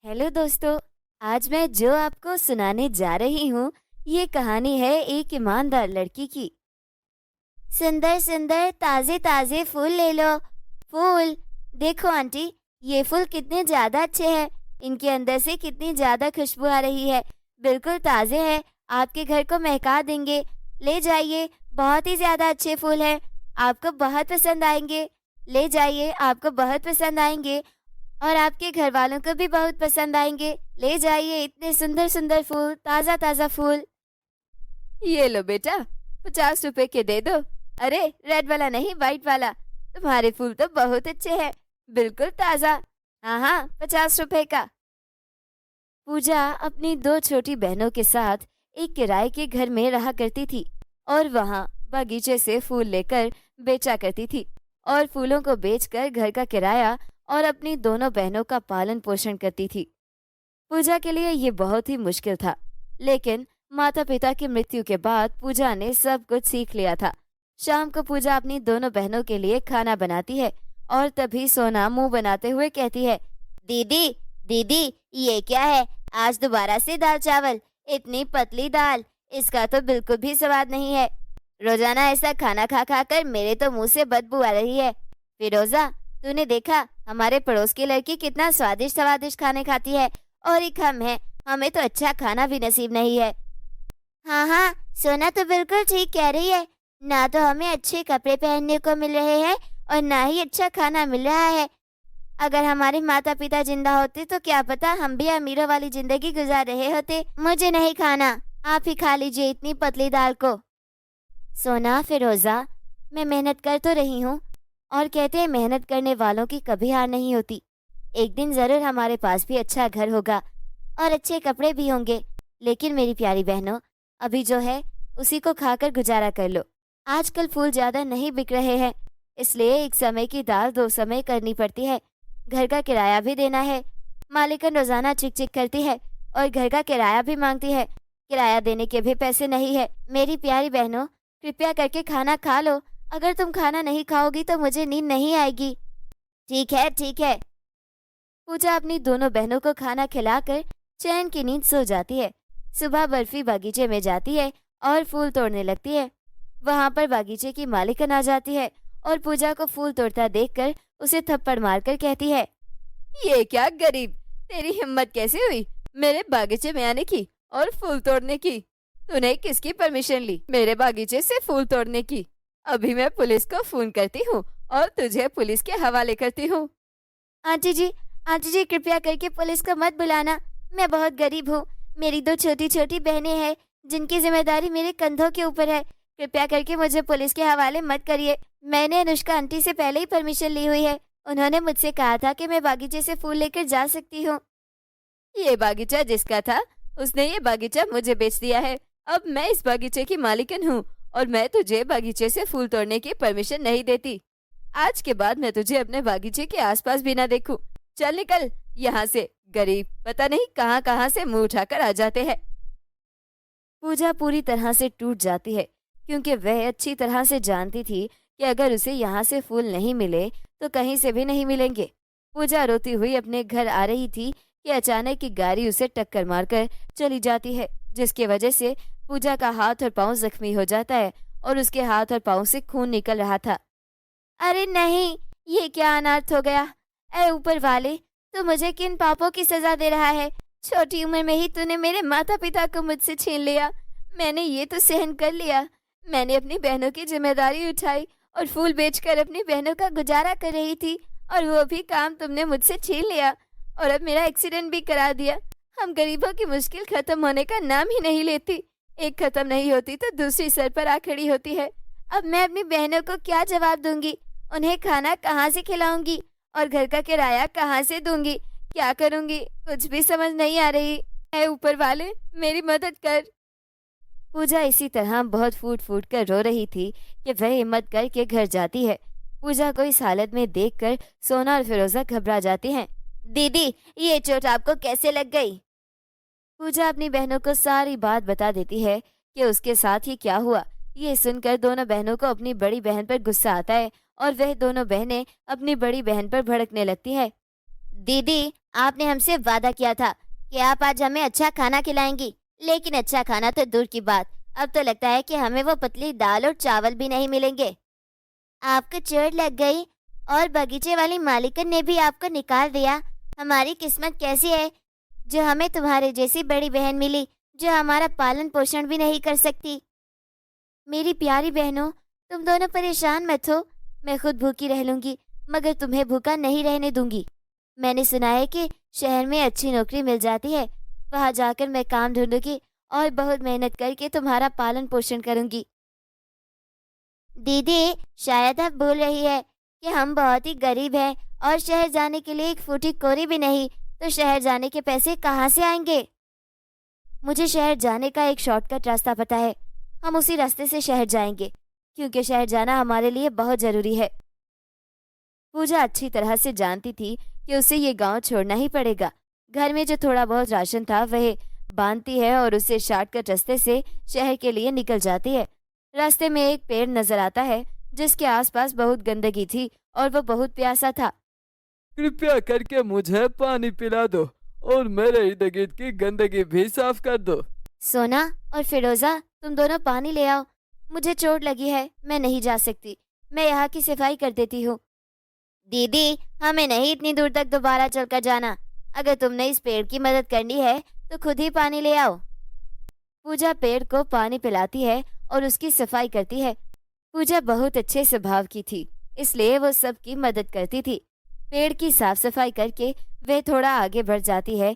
Hello दोस्तों। आज मैं जो आपको सुनाने जा रही हूँ, ये कहानी है एक ईमानदार लड़की की। सुंदर सुंदर ताजे ताजे फूल ले लो। फूल, देखो आंटी, ये फूल कितने ज्यादा अच्छे हैं। इनके अंदर से कितनी ज्यादा खुशबू आ रही है। बिल्कुल ताजे हैं, आपके घर को महका देंगे। ले जाइए, बहुत ही ज्यादा अच्छे फूल हैं, आपको बहुत पसंद आएंगे। ले जाइए, आपको बहुत पसंद आएंगे और आपके घर वालों को भी बहुत पसंद आएंगे। ले जाइए, इतने सुंदर सुंदर फूल, ताजा ताजा फूल। ये लो बेटा, 50 रुपए के दे दो। अरे रेड वाला नहीं, वाइट वाला। तुम्हारे फूल तो बहुत अच्छे हैं, बिल्कुल ताजा। हाँ हाँ, 50 रुपए का। पूजा अपनी दो छोटी बहनों के साथ एक किराए के घर में रहा करती थी और वहाँ बगीचे से फूल लेकर बेचा करती थी और फूलों को बेचकर घर का किराया और अपनी दोनों बहनों का पालन पोषण करती थी। पूजा के लिए ये बहुत ही मुश्किल था, लेकिन माता पिता की मृत्यु के बाद पूजा ने सब कुछ सीख लिया था। शाम को पूजा अपनी दोनों बहनों के लिए खाना बनाती है और तभी सोना मुंह बनाते हुए कहती है, दीदी दीदी, ये क्या है? आज दोबारा से दाल चावल, इतनी पतली दाल, इसका तो बिल्कुल भी स्वाद नहीं है। रोजाना ऐसा खाना खा खा कर मेरे तो मुंह से बदबू आ रही है। फिरोजा, तूने देखा हमारे पड़ोस की लड़की कितना स्वादिष्ट स्वादिष्ट खाने खाती है और एक हम है, हमें तो अच्छा खाना भी नसीब नहीं है। हाँ हाँ, सोना तो बिल्कुल ठीक कह रही है। ना तो हमें अच्छे कपड़े पहनने को मिल रहे हैं और ना ही अच्छा खाना मिल रहा है। अगर हमारे माता पिता जिंदा होते तो क्या पता हम भी अमीरों वाली जिंदगी गुजार रहे होते। मुझे नहीं खाना, आप ही खा लीजिए इतनी पतली दाल को। सोना, फिरोजा, मैं मेहनत कर तो रही हूँ और कहते हैं मेहनत करने वालों की कभी हार नहीं होती। एक दिन जरूर हमारे पास भी अच्छा घर होगा और अच्छे कपड़े भी होंगे। लेकिन मेरी प्यारी बहनों, अभी जो है उसी को खाकर गुजारा कर लो। आजकल फूल ज्यादा नहीं बिक रहे हैं, इसलिए एक समय की दाल दो समय करनी पड़ती है। घर का किराया भी देना है। मालिकन रोजाना चिक चिक करती है और घर का किराया भी मांगती है। किराया देने के भी पैसे नहीं है। मेरी प्यारी बहनों, कृपया करके खाना खा लो। अगर तुम खाना नहीं खाओगी तो मुझे नींद नहीं आएगी। ठीक है ठीक है। पूजा अपनी दोनों बहनों को खाना खिलाकर चैन की नींद सो जाती है। सुबह बर्फी बागीचे में जाती है और फूल तोड़ने लगती है। वहां पर बागीचे की मालिकन आ जाती है और पूजा को फूल तोड़ता देखकर उसे थप्पड़ मारकर कहती है, ये क्या गरीब, तेरी हिम्मत कैसे हुई मेरे बागीचे में आने की और फूल तोड़ने की? तूने किसकी परमिशन ली मेरे बागीचे से फूल तोड़ने की? अभी मैं पुलिस को फोन करती हूँ और तुझे पुलिस के हवाले करती हूँ। आंटी जी, आंटी जी, कृपया करके पुलिस को मत बुलाना। मैं बहुत गरीब हूँ। मेरी दो छोटी छोटी बहनें हैं जिनकी जिम्मेदारी मेरे कंधों के ऊपर है। कृपया करके मुझे पुलिस के हवाले मत करिए। मैंने अनुष्का आंटी से पहले ही परमिशन ली हुई है। उन्होंने मुझसे कहा था कि मैं बागीचे से फूल लेकर जा सकती हूँ। ये बागीचा जिसका था उसने ये बागीचा मुझे बेच दिया है। अब मैं इस बागीचे की मालिकन हूँ और मैं तुझे बागीचे से फूल तोड़ने की परमिशन नहीं देती। आज के बाद मैं तुझे अपने बागीचे के आसपास भी ना देखूं। चल निकल यहाँ से। गरीब पता नहीं कहाँ कहाँ से मुंह उठाकर आ जाते हैं। पूजा पूरी तरह से टूट जाती है क्योंकि वह अच्छी तरह से जानती थी कि अगर उसे यहाँ से फूल नहीं मिले तो कहीं से भी नहीं मिलेंगे। पूजा रोती हुई अपने घर आ रही थी कि अचानक की गाड़ी उसे टक्कर मारकर चली जाती है, जिसकी वजह से पूजा का हाथ और पाँव जख्मी हो जाता है और उसके हाथ और पाँव से खून निकल रहा था। अरे नहीं, ये क्या अनर्थ हो गया? ऐ ऊपर वाले, तू मुझे किन पापों की सजा दे रहा है? छोटी उम्र में ही तूने मेरे माता पिता को मुझसे छीन लिया। मैंने ये तो सहन कर लिया। मैंने अपनी बहनों की जिम्मेदारी उठाई और फूल बेचकर अपनी बहनों का गुजारा कर रही थी और वो भी काम तुमने मुझसे छीन लिया और अब मेरा एक्सीडेंट भी करा दिया। हम गरीबों की मुश्किल खत्म होने का नाम ही नहीं लेती। एक खत्म नहीं होती तो दूसरी सर पर आ खड़ी होती है। अब मैं अपनी बहनों को क्या जवाब दूंगी? उन्हें खाना कहाँ से खिलाऊंगी और घर का किराया कहाँ से दूंगी? क्या करूंगी? कुछ भी समझ नहीं आ रही है। ऊपर वाले, मेरी मदद कर। पूजा इसी तरह बहुत फूट फूट कर रो रही थी कि वह हिम्मत करके घर जाती है। पूजा को इस हालत में देखकर सोना और फिरोजा घबरा जाती हैं। दीदी, ये चोट आपको कैसे लग गई? पूजा अपनी बहनों को सारी बात बता देती है कि उसके साथ ही क्या हुआ। ये सुनकर दोनों बहनों को अपनी बड़ी बहन पर गुस्सा आता है और वह दोनों बहनें अपनी बड़ी बहन पर भड़कने लगती है। दीदी, आपने हमसे वादा किया था कि आप आज हमें अच्छा खाना खिलाएंगी, लेकिन अच्छा खाना तो दूर की बात, अब तो लगता है कि हमें वो पतली दाल और चावल भी नहीं मिलेंगे। आपको चोट लग गई और बगीचे वाली मालिकन ने भी आपको निकाल दिया। हमारी किस्मत कैसी है जो हमें तुम्हारे जैसी बड़ी बहन मिली, जो हमारा पालन पोषण भी नहीं कर सकती। मेरी प्यारी बहनों, तुम दोनों परेशान मत हो, मैं खुद भूखी रह लूंगी, मगर तुम्हें भूखा नहीं रहने दूंगी। मैंने सुना है कि शहर में अच्छी नौकरी मिल जाती है, वहां जाकर मैं काम ढूंढूंगी और बहुत मेहनत करके तुम्हारा पालन पोषण करूंगी। दीदी, शायद आप भूल रही है कि हम बहुत ही गरीब हैं और शहर जाने के लिए एक फूटी कोरी भी नहीं, तो शहर जाने के पैसे कहाँ से आएंगे? मुझे शहर जाने का एक शॉर्टकट रास्ता पता है, हम उसी रास्ते से शहर जाएंगे, क्योंकि शहर जाना हमारे लिए बहुत जरूरी है। पूजा अच्छी तरह से जानती थी कि उसे ये गांव छोड़ना ही पड़ेगा। घर में जो थोड़ा बहुत राशन था वह बांधती है और उसे शॉर्टकट रास्ते से शहर के लिए निकल जाती है। रास्ते में एक पेड़ नजर आता है जिसके आसपास बहुत गंदगी थी और वह बहुत प्यासा था। कृपया करके मुझे पानी पिला दो और मेरे इर्द गिर्द की गंदगी भी साफ कर दो। सोना और फिरोजा, तुम दोनों पानी ले आओ। मुझे चोट लगी है, मैं नहीं जा सकती, मैं यहाँ की सफाई कर देती हूँ। दीदी, हमें नहीं इतनी दूर तक दोबारा चलकर जाना, अगर तुमने इस पेड़ की मदद करनी है तो खुद ही पानी ले आओ। पूजा पेड़ को पानी पिलाती है और उसकी सफाई करती है। पूजा बहुत अच्छे स्वभाव की थी, इसलिए वो सबकी मदद करती थी। पेड़ की साफ सफाई करके वह थोड़ा आगे बढ़ जाती है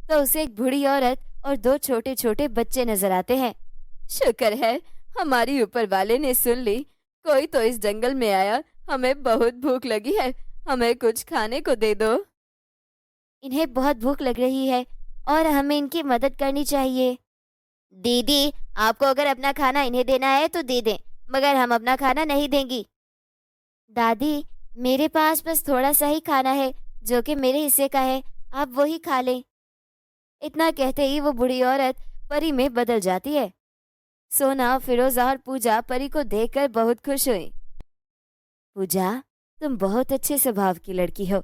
तो उसे एक बूढ़ी औरत और दो छोटे छोटे बच्चे नजर आते हैं। शुक्र है हमारी ऊपर वाले ने सुन ली, कोई तो इस जंगल में आया, हमें बहुत भूख लगी है, हमें कुछ खाने को दे दो। इन्हें बहुत भूख लग रही है और हमें इनकी मदद करनी चाहिए। दीदी, आपको अगर अपना खाना इन्हें देना है तो दे दें, मगर हम अपना खाना नहीं देंगी। दादी, मेरे पास बस थोड़ा सा ही खाना है जो कि मेरे हिस्से का है, आप वही खा लें। इतना कहते ही वो बूढ़ी औरत परी में बदल जाती है। सोना, फिरोजा और पूजा परी को देखकर बहुत खुश हुई। पूजा, तुम बहुत अच्छे स्वभाव की लड़की हो,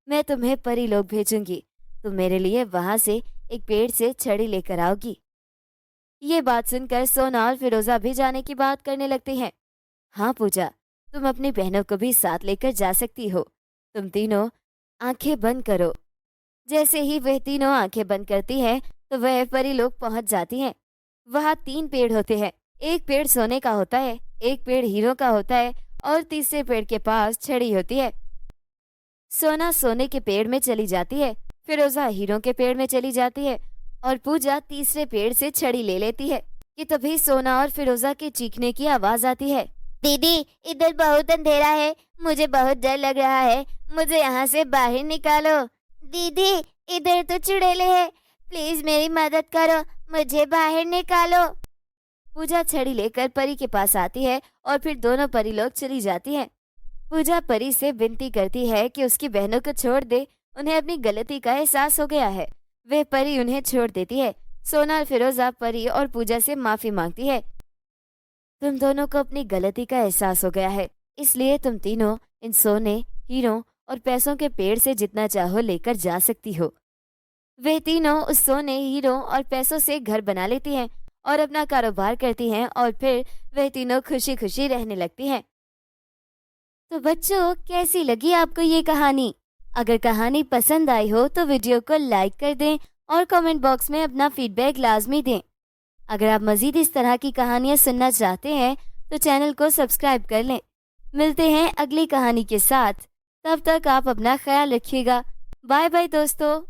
मैं तुम्हें परी लोग भेजूंगी, तुम मेरे लिए वहां से एक पेड़ से छड़ी लेकर आओगी। ये बात सुनकर सोना और फिरोजा भी जाने की बात करने लगती हैं। हाँ पूजा, तुम अपनी बहनों को भी साथ लेकर जा सकती हो। तुम तीनों आंखें बंद करो। जैसे ही वह तीनों आंखें बंद करती हैं तो वह परी लोग पहुंच जाती हैं। वहाँ 3 पेड़ होते हैं, एक पेड़ सोने का होता है, एक पेड़ हीरो का होता है और तीसरे पेड़ के पास छड़ी होती है। सोना सोने के पेड़ में चली जाती है, फिरोजा हीरो के पेड़ में चली जाती है और पूजा तीसरे पेड़ से छड़ी ले लेती है कि तभी सोना और फिरोजा के चीखने की आवाज आती है। दीदी, इधर बहुत अंधेरा है, मुझे बहुत डर लग रहा है, मुझे यहाँ से बाहर निकालो। दीदी, इधर तो चुड़ैले हैं, प्लीज मेरी मदद करो, मुझे बाहर निकालो। पूजा छड़ी लेकर परी के पास आती है और फिर दोनों परी लोग चली जाती हैं। पूजा परी से विनती करती है कि उसकी बहनों को छोड़ दे, उन्हें अपनी गलती का एहसास हो गया है। वह परी उन्हें छोड़ देती है। सोना और फिरोजा परी और पूजा से माफी मांगती है। तुम दोनों को अपनी गलती का एहसास हो गया है, इसलिए तुम तीनों इन सोने, हीरों और पैसों के पेड़ से जितना चाहो लेकर जा सकती हो। वे तीनों उस सोने, हीरों और पैसों से घर बना लेती हैं और अपना कारोबार करती हैं और फिर वे तीनों खुशी खुशी रहने लगती हैं। तो बच्चों, कैसी लगी आपको ये कहानी? अगर कहानी पसंद आई हो तो वीडियो को लाइक कर दें और कमेंट बॉक्स में अपना फीडबैक लाजमी दें। अगर आप मजीद इस तरह की कहानियाँ सुनना चाहते हैं तो चैनल को सब्सक्राइब कर लें। मिलते हैं अगली कहानी के साथ, तब तक आप अपना ख्याल रखिएगा। बाय बाय दोस्तों।